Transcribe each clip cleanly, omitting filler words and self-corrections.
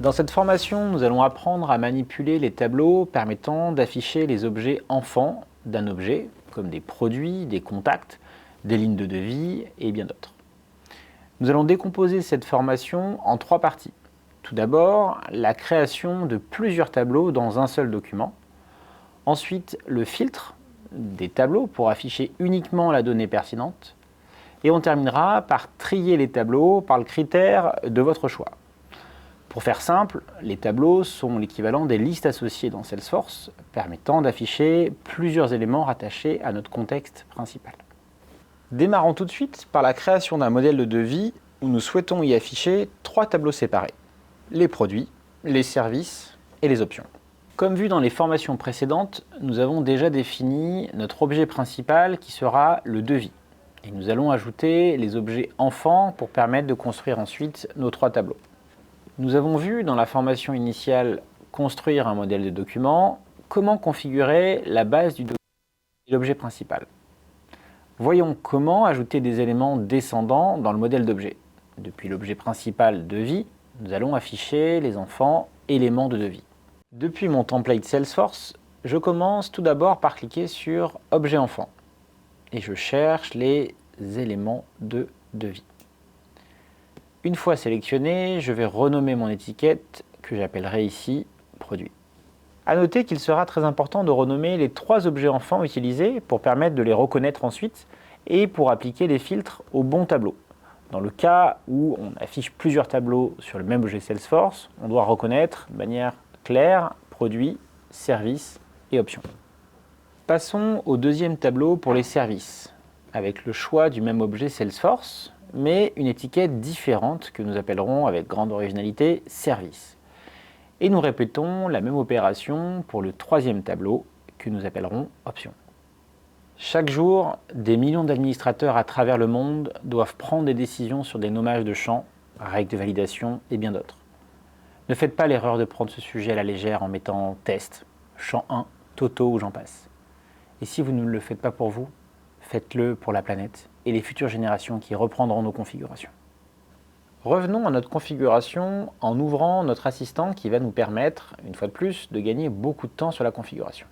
Dans cette formation, nous allons apprendre à manipuler les tableaux permettant d'afficher les objets enfants d'un objet, comme des produits, des contacts, des lignes de devis et bien d'autres. Nous allons décomposer cette formation en 3 parties. Tout d'abord, la création de plusieurs tableaux dans un seul document. Ensuite, le filtre des tableaux pour afficher uniquement la donnée pertinente. Et on terminera par trier les tableaux par le critère de votre choix. Pour faire simple, les tableaux sont l'équivalent des listes associées dans Salesforce, permettant d'afficher plusieurs éléments rattachés à notre contexte principal. Démarrons tout de suite par la création d'un modèle de devis où nous souhaitons y afficher 3 tableaux séparés: les produits, les services et les options. Comme vu dans les formations précédentes, nous avons déjà défini notre objet principal qui sera le devis. Et nous allons ajouter les objets enfants pour permettre de construire ensuite nos 3 tableaux. Nous avons vu dans la formation initiale construire un modèle de document, comment configurer la base du document et l'objet principal. Voyons comment ajouter des éléments descendants dans le modèle d'objet. Depuis l'objet principal devis, nous allons afficher les enfants éléments de devis. Depuis mon template Salesforce, je commence tout d'abord par cliquer sur Objet enfant et je cherche les éléments de devis. Une fois sélectionné, je vais renommer mon étiquette que j'appellerai ici Produit. A noter qu'il sera très important de renommer les 3 objets enfants utilisés pour permettre de les reconnaître ensuite et pour appliquer les filtres au bon tableau. Dans le cas où on affiche plusieurs tableaux sur le même objet Salesforce, on doit reconnaître de manière claire produit, service et options. Passons au deuxième tableau pour les services, avec le choix du même objet Salesforce, mais une étiquette différente que nous appellerons avec grande originalité service. Et nous répétons la même opération pour le troisième tableau que nous appellerons options. Chaque jour, des millions d'administrateurs à travers le monde doivent prendre des décisions sur des nommages de champs, règles de validation et bien d'autres. Ne faites pas l'erreur de prendre ce sujet à la légère en mettant test, champ 1, Toto ou j'en passe. Et si vous ne le faites pas pour vous, faites-le pour la planète et les futures générations qui reprendront nos configurations. Revenons à notre configuration en ouvrant notre assistant qui va nous permettre, une fois de plus, de gagner beaucoup de temps sur la configuration.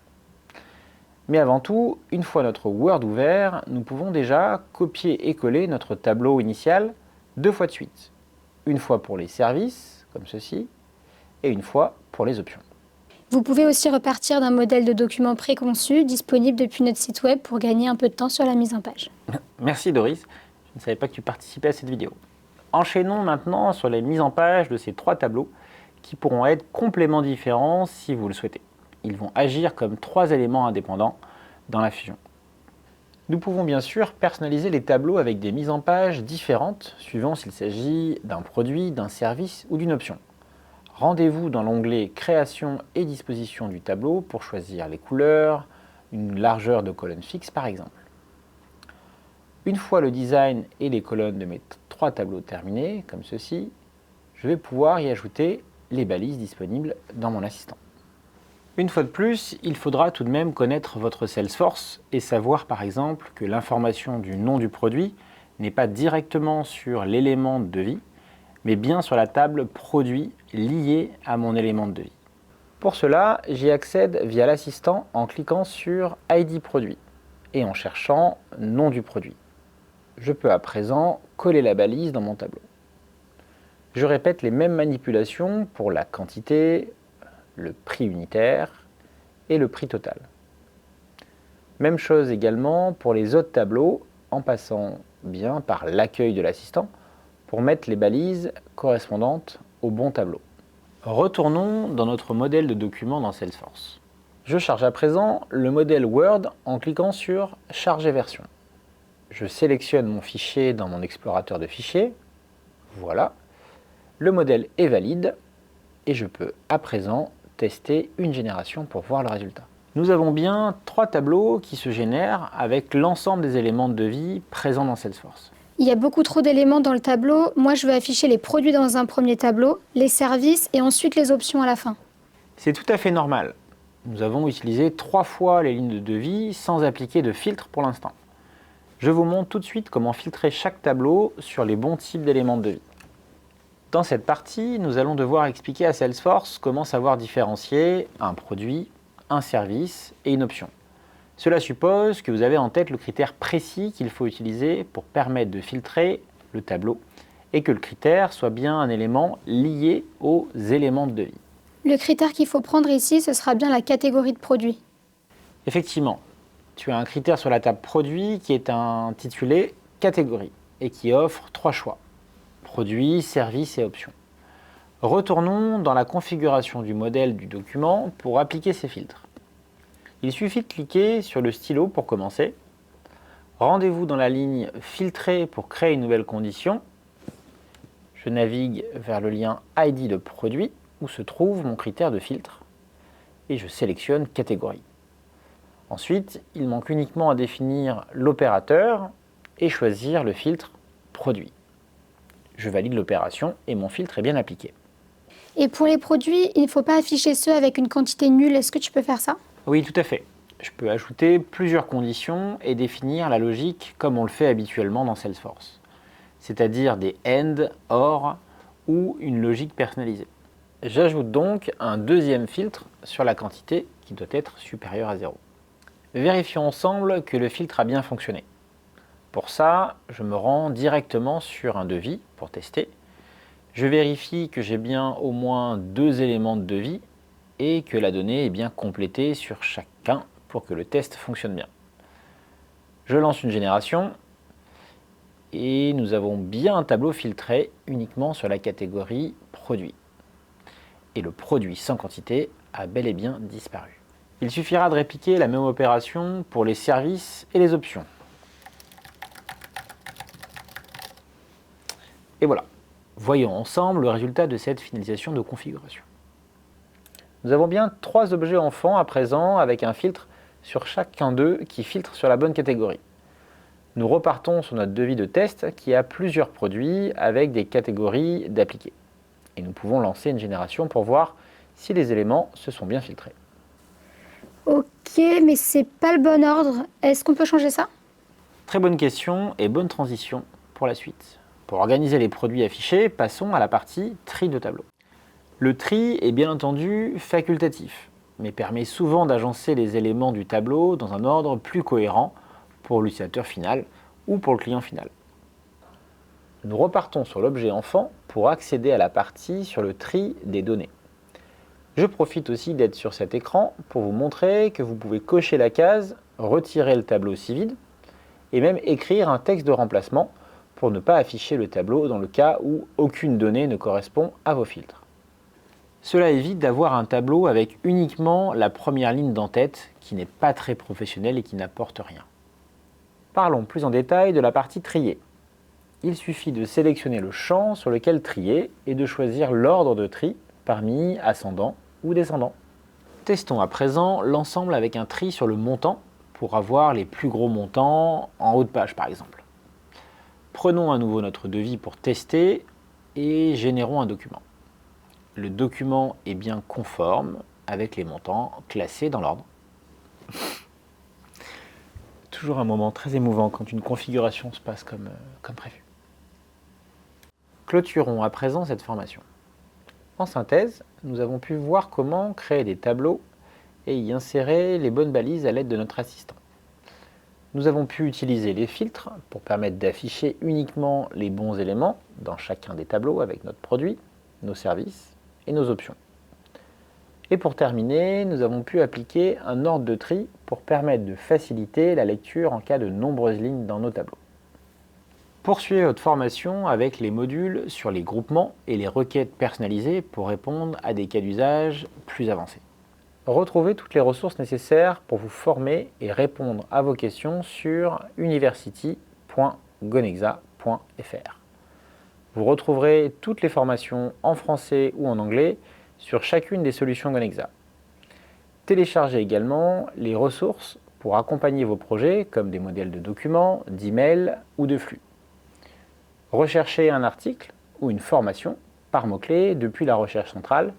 Mais avant tout, une fois notre Word ouvert, nous pouvons déjà copier et coller notre tableau initial 2 fois de suite. Une fois pour les services, comme ceci, et une fois pour les options. Vous pouvez aussi repartir d'un modèle de document préconçu disponible depuis notre site web pour gagner un peu de temps sur la mise en page. Merci Doris, je ne savais pas que tu participais à cette vidéo. Enchaînons maintenant sur les mises en page de ces 3 tableaux qui pourront être complètement différents si vous le souhaitez. Ils vont agir comme 3 éléments indépendants dans la fusion. Nous pouvons bien sûr personnaliser les tableaux avec des mises en page différentes suivant s'il s'agit d'un produit, d'un service ou d'une option. Rendez-vous dans l'onglet Création et disposition du tableau pour choisir les couleurs, une largeur de colonne fixe par exemple. Une fois le design et les colonnes de mes 3 tableaux terminés, comme ceci, je vais pouvoir y ajouter les balises disponibles dans mon assistant. Une fois de plus, il faudra tout de même connaître votre Salesforce et savoir par exemple que l'information du nom du produit n'est pas directement sur l'élément de devis, mais bien sur la table produit liée à mon élément de devis. Pour cela, j'y accède via l'assistant en cliquant sur ID produit et en cherchant nom du produit. Je peux à présent coller la balise dans mon tableau. Je répète les mêmes manipulations pour la quantité, le prix unitaire et le prix total. Même chose également pour les autres tableaux en passant bien par l'accueil de l'assistant pour mettre les balises correspondantes au bon tableau. Retournons dans notre modèle de document dans Salesforce. Je charge à présent le modèle Word en cliquant sur « Charger version ». Je sélectionne mon fichier dans mon explorateur de fichiers. Voilà. Le modèle est valide et je peux à présent tester une génération pour voir le résultat. Nous avons bien 3 tableaux qui se génèrent avec l'ensemble des éléments de devis présents dans Salesforce. Il y a beaucoup trop d'éléments dans le tableau. Moi, je veux afficher les produits dans un premier tableau, les services et ensuite les options à la fin. C'est tout à fait normal. Nous avons utilisé 3 fois les lignes de devis sans appliquer de filtre pour l'instant. Je vous montre tout de suite comment filtrer chaque tableau sur les bons types d'éléments de devis. Dans cette partie, nous allons devoir expliquer à Salesforce comment savoir différencier un produit, un service et une option. Cela suppose que vous avez en tête le critère précis qu'il faut utiliser pour permettre de filtrer le tableau et que le critère soit bien un élément lié aux éléments de devis. Le critère qu'il faut prendre ici, ce sera bien la catégorie de produit. Effectivement, tu as un critère sur la table produit qui est intitulé catégorie et qui offre 3 choix. Produit, service et options. Retournons dans la configuration du modèle du document pour appliquer ces filtres. Il suffit de cliquer sur le stylo pour commencer. Rendez-vous dans la ligne « Filtrer » pour créer une nouvelle condition. Je navigue vers le lien « ID de produit » où se trouve mon critère de filtre et je sélectionne « Catégorie ». Ensuite, il manque uniquement à définir l'opérateur et choisir le filtre « Produit ». Je valide l'opération et mon filtre est bien appliqué. Et pour les produits, il ne faut pas afficher ceux avec une quantité nulle. Est-ce que tu peux faire ça? Oui, tout à fait. Je peux ajouter plusieurs conditions et définir la logique comme on le fait habituellement dans Salesforce, c'est-à-dire des AND, OR ou une logique personnalisée. J'ajoute donc un deuxième filtre sur la quantité qui doit être supérieure à 0. Vérifions ensemble que le filtre a bien fonctionné. Pour ça, je me rends directement sur un devis pour tester. Je vérifie que j'ai bien au moins 2 éléments de devis et que la donnée est bien complétée sur chacun pour que le test fonctionne bien. Je lance une génération et nous avons bien un tableau filtré uniquement sur la catégorie produit. Et le produit sans quantité a bel et bien disparu. Il suffira de répliquer la même opération pour les services et les options. Et voilà, voyons ensemble le résultat de cette finalisation de configuration. Nous avons bien 3 objets enfants à présent avec un filtre sur chacun d'eux qui filtre sur la bonne catégorie. Nous repartons sur notre devis de test qui a plusieurs produits avec des catégories d'appliqués. Et nous pouvons lancer une génération pour voir si les éléments se sont bien filtrés. Ok, mais c'est pas le bon ordre. Est-ce qu'on peut changer ça? Très bonne question et bonne transition pour la suite. Pour organiser les produits affichés, passons à la partie tri de tableau. Le tri est bien entendu facultatif, mais permet souvent d'agencer les éléments du tableau dans un ordre plus cohérent pour l'utilisateur final ou pour le client final. Nous repartons sur l'objet enfant pour accéder à la partie sur le tri des données. Je profite aussi d'être sur cet écran pour vous montrer que vous pouvez cocher la case, retirer le tableau si vide et même écrire un texte de remplacement pour ne pas afficher le tableau dans le cas où aucune donnée ne correspond à vos filtres. Cela évite d'avoir un tableau avec uniquement la première ligne d'en-tête qui n'est pas très professionnelle et qui n'apporte rien. Parlons plus en détail de la partie trier. Il suffit de sélectionner le champ sur lequel trier et de choisir l'ordre de tri parmi ascendant ou descendant. Testons à présent l'ensemble avec un tri sur le montant pour avoir les plus gros montants en haut de page par exemple. Prenons à nouveau notre devis pour tester et générons un document. Le document est bien conforme avec les montants classés dans l'ordre. Toujours un moment très émouvant quand une configuration se passe comme prévu. Clôturons à présent cette formation. En synthèse, nous avons pu voir comment créer des tableaux et y insérer les bonnes balises à l'aide de notre assistant. Nous avons pu utiliser les filtres pour permettre d'afficher uniquement les bons éléments dans chacun des tableaux avec notre produit, nos services et nos options. Et pour terminer, nous avons pu appliquer un ordre de tri pour permettre de faciliter la lecture en cas de nombreuses lignes dans nos tableaux. Poursuivez votre formation avec les modules sur les groupements et les requêtes personnalisées pour répondre à des cas d'usage plus avancés. Retrouvez toutes les ressources nécessaires pour vous former et répondre à vos questions sur university.gonexa.fr. Vous retrouverez toutes les formations en français ou en anglais sur chacune des solutions Gonexa. Téléchargez également les ressources pour accompagner vos projets comme des modèles de documents, d'emails ou de flux. Recherchez un article ou une formation par mots-clés depuis la recherche centrale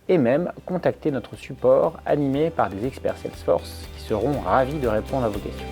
et même contactez notre support animé par des experts Salesforce qui seront ravis de répondre à vos questions.